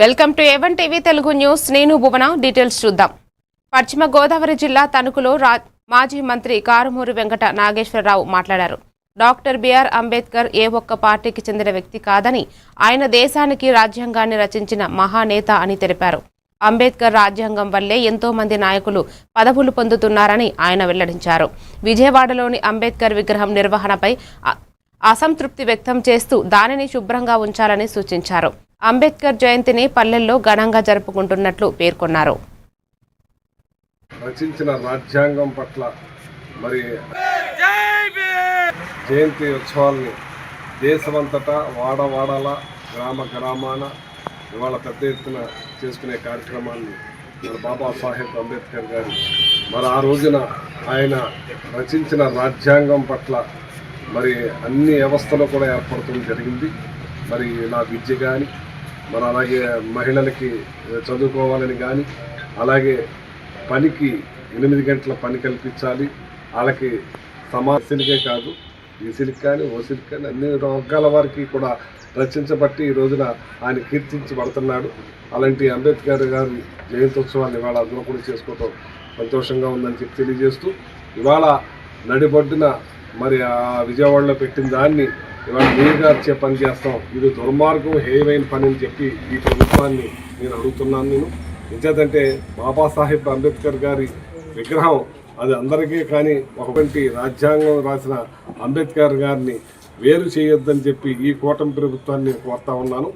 Welcome to A1 TV Telugu news. నేను భువన. Details చూద్దాం. పశ్చిమ గోదావరి జిల్లా తణుకులో మాజీ మంత్రి కారుమూరి వెంకట నాగేశ్వరరావు మాట్లాడారు. డాక్టర్ బిఆర్ అంబేద్కర్ ఏ ఒక్క పార్టీకి చెందిన వ్యక్తి కాదని, ఆయన దేశానికి రాజ్యాంగాన్ని రచించిన మహానేత అని తెలిపారు. అంబేద్కర్ రాజ్యాంగం వల్లే ఎంతో మంది నాయకులు పదవులు పొందుతున్నారని ఆయన వెల్లడించారు. విజయవాడలోని అంబేద్కర్ విగ్రహం నిర్వహణపై అసంతృప్తి వ్యక్తం చేస్తూ దానిని శుభ్రంగా ఉంచాలని సూచించారు. అంబేద్కర్ జయంతిని పల్లెల్లో ఘనంగా జరుపుకుంటున్నట్లు పేర్కొన్నారు. రచించిన రాజ్యాంగం పట్ల మరి జయంతి ఉత్సవాల్ని దేశమంతటా వాడవాడల గ్రామాన ఇవాళ పెద్ద ఎత్తున చేసుకునే కార్యక్రమాన్ని మన బాబాసాహెబ్ అంబేద్కర్ గారు మరి ఆ రోజున ఆయన రచించిన రాజ్యాంగం పట్ల మరి అన్ని వ్యవస్థలు కూడా ఏర్పడటం జరిగింది. మరి ఇలా విద్య కానీ, మరి అలాగే మహిళలకి చదువుకోవాలని కానీ, అలాగే పనికి 8 గంటల పని కల్పించాలి. వాళ్ళకి సమాజానికే కాదు, ఈసీలకు కానీ ఓసీలకు కానీ అన్ని వర్గాల వారికి కూడా రచించబట్టి ఈ రోజున ఆయన కీర్తించబడుతున్నాడు. అలాంటి అంబేద్కర్ గారి జయంతోత్సవాన్ని ఇవాళ అందరూ కూడా చేసుకోవడం సంతోషంగా ఉందని చెప్పి తెలియజేస్తూ, ఇవాళ నడిబొడ్డున మరి ఆ విజయవాడలో పెట్టిన దాన్ని ఇవాళ నీరుగార్చే పని చేస్తాం. ఇది దుర్మార్గం, హేయమైన పని అని చెప్పి ఈ ప్రభుత్వాన్ని నేను అడుగుతున్నాను. నేను ఎంచేతంటే బాబాసాహెబ్ అంబేద్కర్ గారి విగ్రహం అది అందరికీ, కానీ ఒకటి రాజ్యాంగం రాసిన అంబేద్కర్ గారిని వేరు చేయొద్దని చెప్పి ఈ కూటమి ప్రభుత్వాన్ని కోరుతా ఉన్నాను.